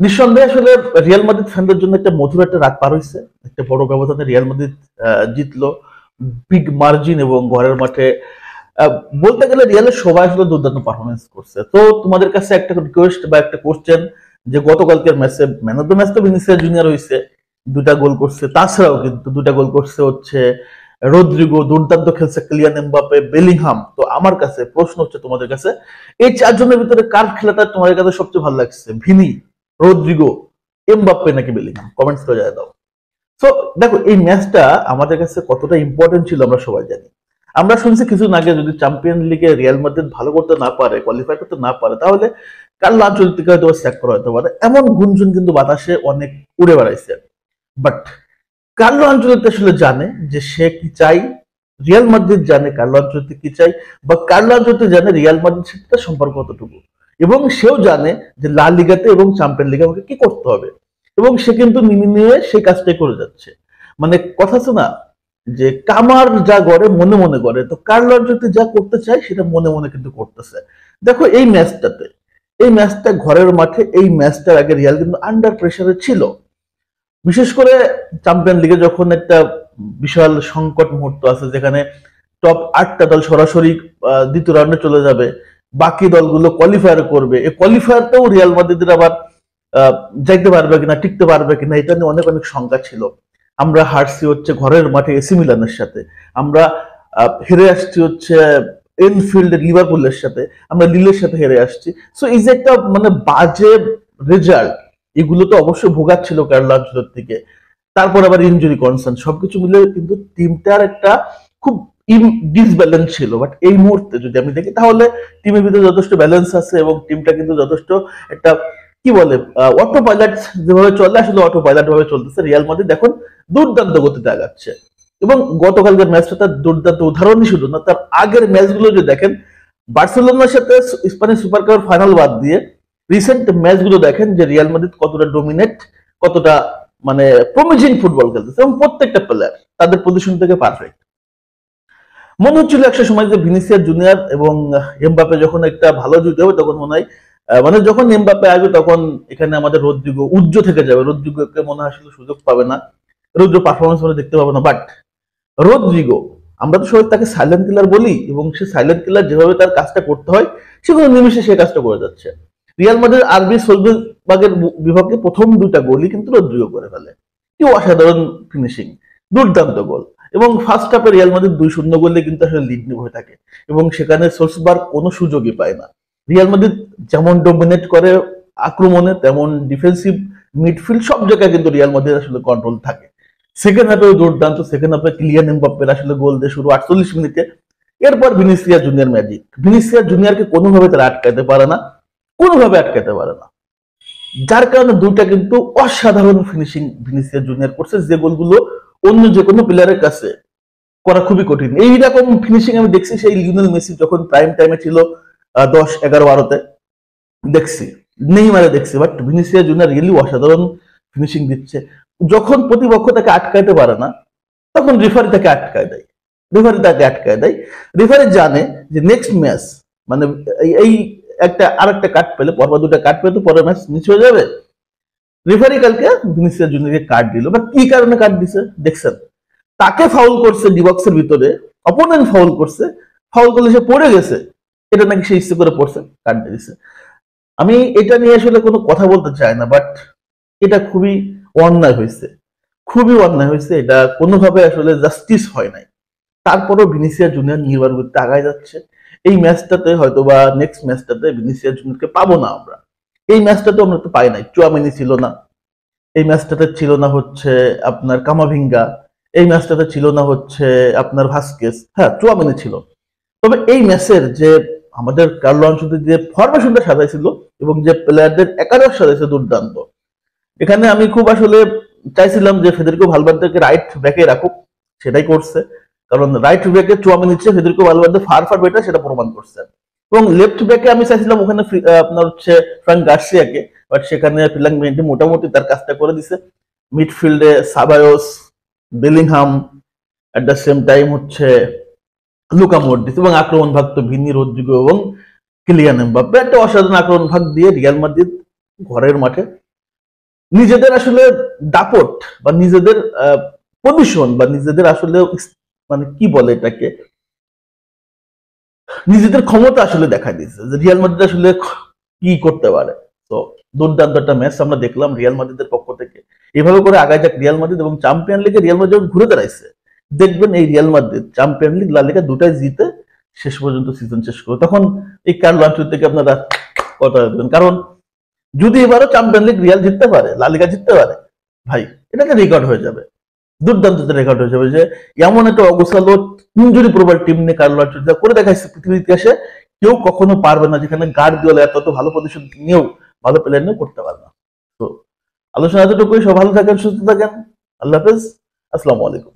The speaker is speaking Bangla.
নিঃসন্দেহে আসলে রিয়াল মাদ্রিদ ফ্যানদের জন্য একটা মধুর একটা রাত পার হয়েছে। একটা বড় ব্যবধানে রিয়াল মাদ্রিদ জিতলো, বিগ মার্জিন, এবং ঘরের মাঠে। আহ, বলতে গেলে রিয়ালের সবাই আসলে দুর্দান্ত পারফরমেন্স করছে। তো তোমাদের কাছে একটা রিকোয়েস্ট বা একটা কোশ্চেন, যে গতকালকের ম্যাচে ম্যান অফ দ্য ম্যাচ তো ভিনিসিয়াস জুনিয়র হয়েছে, দুটা গোল করছে। তাছাড়াও কিন্তু দুটা গোল করছে হচ্ছে রদ্রিগো, দুর্দান্ত খেলছে কিলিয়ান এমবাপ্পে, বেলিংহাম। তো আমার কাছে প্রশ্ন হচ্ছে তোমাদের কাছে, এই চারজনের ভিতরে কার খেলাটা তোমাদের কাছে সবচেয়ে ভালো লাগছে? ভিনি, রদ্রিগো, এমবাপ্পে নাকি বেলিংহাম? কমেন্টস করে জানিয়ে দাও। তো দেখো, এই ম্যাচটা আমাদের কাছে কতটা ইম্পর্টেন্ট ছিল আমরা সবাই জানি। আমরা শুনছি কিছুদিন আগে, যদি চ্যাম্পিয়ন লিগে রিয়াল মাদ্রিদ ভালো করতে না পারে, কোয়ালিফাই করতে না পারে, তাহলে কার্লো আনচেলত্তিকে হয়তো স্যাক করা হতে পারে। এমন গুঞ্জন কিন্তু বাতাসে অনেক উড়ে বেড়াইছে। বাট কার্লো আনচেলত্তি আসলে জানে যে সে কি চাই, রিয়াল মাদ্রিদ জানে কার্লো আনচেলত্তি কি চাই, বা কার্লো আনচেলত্তি জানে রিয়াল মাদ্রিদ সাথে সম্পর্ক কতটুকু, এবং সেও জানে যে লা লিগাতে এবং চ্যাম্পিয়ন লিগে আমাকে কি করতে হবে। এবং সে কিন্তু নিয়ে সেই কাজটাই করে যাচ্ছে। মানে কথা আছে না, যে কামার যা করে মনে মনে করে, তো কার্লো আনচেলত্তি যা করতে চায় সেটা মনে মনে কিন্তু করতেছে। দেখো এই ম্যাচটাতে, এই ম্যাচটা ঘরের মাঠে, এই ম্যাচটার আগে রিয়াল কিন্তু আন্ডার প্রেসারে ছিল। বিশেষ করে চ্যাম্পিয়ন লিগে যখন একটা বিশাল সংকট মুহূর্ত আছে, যেখানে টপ 8টা দল সরাসরি দ্বিতীয় রাউন্ডে চলে যাবে, বাকি দলগুলো কোয়ালিফায়ার করবে। এই কোয়ালিফায়ারটাও রিয়াল মাদ্রিদের আবার আহ, যাইতে পারবে কিনা, টিকতে পারবে কিনা, এটা নিয়ে অনেক অনেক শঙ্কা ছিল। আমরা হারছি হচ্ছে ঘরের মাঠে এসি মিলানের সাথে, আমরা হেরে আসছি হচ্ছে এনফিল্ড লিভারপুলের সাথে, আমরা লিলের সাথে হেরে আসছি। সো এই যে একটা মানে বাজে রেজাল্ট, এগুলো তো অবশ্যই ভোগাচ্ছিল কার্লো আনচেলত্তিকে। তারপর আবার ইনজুরি কনসার্ন, সবকিছু মিলে কিন্তু টিমটার একটা খুব ডিসব্যালেন্স ছিল। বাট এই মুহূর্তে যদি আমি দেখি, তাহলে টিমের ভিতরে যথেষ্ট ব্যালেন্স আছে, এবং টিমটা কিন্তু যথেষ্ট একটা কি বলে অটো পাইলট যেভাবে চলে, আসলে অটো পাইলট ভাবে চলতেছে। রিয়াল মাদ্রিদ এখন দুর্দান্ত গতিতে আগাচ্ছে। এবং গতকালকের ম্যাচটা তার দুর্দান্ত উদাহরণই শুধু না, তার আগের ম্যাচগুলো যদি দেখেন, বার্সেলোনার সাথে স্প্যানিশ সুপার কাপের ফাইনাল বাদ দিয়ে রিসেন্ট ম্যাচগুলো দেখেন, যে রিয়াল মাদ্রিদ কতটা ডোমিনেট, কতটা মানে প্রমিজিং ফুটবল খেলতেছে, এবং প্রত্যেকটা প্লেয়ার তাদের পজিশন থেকে পারফেক্ট। মনে হচ্ছিল একটা সময় যে ভিনিসিয়াস জুনিয়র এবং এমবাপ্পে যখন একটা ভালো জুটি হবে, তখন মনে হয় মানে যখন এমবাপ্পে আসবে, তখন এখানে আমাদের রদ্রিগো উজ্জ্ব থেকে যাবে। রদ্রিগোকে মনে হয় আসলে সুযোগ পাবে না, রদ্রিগো পারফরমেন্স মনে দেখতে পাবে না। বাট রদ্রিগো, আমরা তো সবাই তাকে সাইলেন্ট কিলার বলি, এবং সে সাইলেন্ট কিলার যেভাবে তার কাজটা করতে হয়, সে কোনো নিমিষে সে কাজটা করে যাচ্ছে। রিয়াল মাদ্রিদ আরবি সোলজবার্গের বিভাগে প্রথম দুটা গোলই কিন্তু রদ্রিগো করে ফেলে। কি অসাধারণ ফিনিশিং, দুর্দান্ত গোল। এবং ফার্স্ট হাফে রিয়াল মাদ্রিদ 2-0 গোলে কিন্তু আসলে লিড নিয়ে হয়ে থাকে, এবং সেখানে সোলসবার্গ কোনো সুযোগই পায় না। রিয়াল মাদ্রিদ যেমন ডোমিনেট করে আক্রমণে, তেমন ডিফেন্সিভ, মিডফিল্ড, সব জায়গায় কিন্তু রিয়াল মাদ্রিদ আসলে কন্ট্রোল থাকে। সেকেন্ড হাফেও দুর্দান্ত, সেকেন্ড হাফে কিলিয়ান এমবাপ্পের আসলে গোল দিয়ে শুরু 48 মিনিটে। এরপর ভিনিসিয়াস জুনিয়র ম্যাজিক, ভিনিসিয়াস জুনিয়রকে কোনোভাবে তারা আটকাতে পারে না, কোনোভাবে আটকাতে পারে না। যার কারণে দুইটা কিন্তু অসাধারণ ফিনিশিং ভিনিসিয়াস জুনিয়র করছে, যে গোলগুলো অন্য যে কোনো প্লেয়ারের কাছে করা খুবই কঠিন। এইরকম ফিনিশিং আমি দেখছি সেই লিওনেল মেসি যখন প্রাইম টাইমে ছিল 10, 11, 12-তে দেখছি, নেইমারে দেখছি। বাট ভিনিসিয়াস জুনিয়র রিয়েলি অসাধারণ ফিনিশিং দিচ্ছে। যখন প্রতিপক্ষ তাকে আটকাইতে পারে না, তখন রেফারি তাকে আটকায় দেয়, রেফারি তাকে আটকায় দেয়। রেফারি জানে যে নেক্সট ম্যাচ মানে এই একটা আর একটা কাট পেলে, পরপর দুটা কাট পেলে তো পরের ম্যাচ মিস হয়ে যাবে। রেফারি কালকে ভিনিসিয়াস জুনিয়রকে কার্ড দিল, বাট কি কারণে কার্ড দিছে দেখছেন? তাকে ফাউল করছে ডিবক্সের ভিতরে, অপোনেন্ট ফাউল করছে, ফাউল করলে সে পড়ে গেছে, এটা নাকি সে ইচ্ছে করে পড়ছে, কার্ড দিয়েছে। আমি এটা নিয়ে আসলে কোনো কথা বলতে চাই না, বাট এটা খুবই অন্যায় হয়েছে, খুবই অন্যায় হয়েছে। এটা কোনোভাবে আসলে জাস্টিস হয় নাই। তারপরও ভিনিসিয়াস জুনিয়র নির্ভর করতে আগায় যাচ্ছে। এই ম্যাচটাতে হয়তো বা নেক্সট ম্যাচটাতে ভিনিসিয়াস জুনিয়রকে পাবো না আমরা। এই ম্যাচটাতে আমরা তো পাই নাই, চুয়ামেনি ছিল না, এই ম্যাচটাতে ছিল না হচ্ছে আপনার কামাভিঙ্গা, এই ম্যাচটাতে ছিল না হচ্ছে আপনার ভাস্কেস, হ্যাঁ চুয়ামেনি ছিল। তবে এই ম্যাচের যে আমাদের কার্লো আনচেলত্তি যে ফরমেশনটা সাজাইছিল, এবং যে প্লেয়ারদের একাদশ সাজাইছে দুর্দান্ত, এখানে আমি খুব আসলে চাইছিলাম যে ফেদেরিকো ভালভার্দেকে রাইট ব্যাকে রাখুক, সেটাই করছে। কারণ রাইট ব্যাকে চুয়ামেনি নিচ্ছে, Federico Valverde far far better, সেটা প্রমাণ করছে। এবং লেফট ব্যাকে আমি চাইছিলাম ওখানে আপনার হচ্ছে ফ্রাঙ্ক গার্সিয়াকে, বাট সেখানে ফিলাং মেন্ডি মোটামুটি তার কাজটা করে দিছে। মিডফিল্ডে Ceballos, Bellingham, at the same time হচ্ছে লুকা মডরিচ, এবং আক্রমণ ভাগ তো ভিনি, রদ্রিগো এবং কিলিয়ান এমবাপ্পে। একটা অসাধারণ আক্রমণ ভাগ দিয়ে রিয়াল মাদ্রিদ ঘরের মাঠে নিজেদের আসলে দাপট বা নিজেদের পজিশন বা নিজেদের আসলে মানে কি বলে এটাকে, নিজেদের ক্ষমতা আসলে দেখা দিয়েছে যে রিয়াল মাদ্রিদ আসলে কি করতে পারে। তো দুর্দান্ত একটা ম্যাচ আমরা দেখলাম রিয়াল মাদ্রিদের পক্ষ থেকে। এভাবে করে আগায় যাক রিয়াল মাদ্রিদ, এবং চ্যাম্পিয়ন লিগে রিয়াল মাদ্রিদ যখন ঘুরে দাঁড়াইছে, দেখবেন এই রিয়াল মাদ্রিদ চ্যাম্পিয়ন লিগ লা লিগা দুটাই জিতে শেষ পর্যন্ত সিজন শেষ করে, তখন এই কার্লো আনচেলত্তি থেকে আপনারা কথা দেবেন। কারণ যদি এবারও চ্যাম্পিয়ন লিগ রিয়াল জিততে পারে, লা লিগা জিততে পারে, ভাই এটা একটা রেকর্ড হয়ে যাবে, দুর্দান্ত রেকর্ড হয়ে যাবে যে এমন একটা অগোছালো ইনজুরি প্রোভাইড টিম নিয়ে কার্লো আনচেলত্তি করে দেখাইছে পৃথিবীর ইতিহাসে কেউ কখনো পারবে না, যেখানে গার্দিওলা এত ভালো পজিশন নিয়েও ভালো প্লেয়ার নিয়েও করতে পারবে না। তো আলোচনা এতটুকুই, সব ভালো থাকেন, সুস্থ থাকেন, আল্লাহ হাফেজ, আসসালামু আলাইকুম।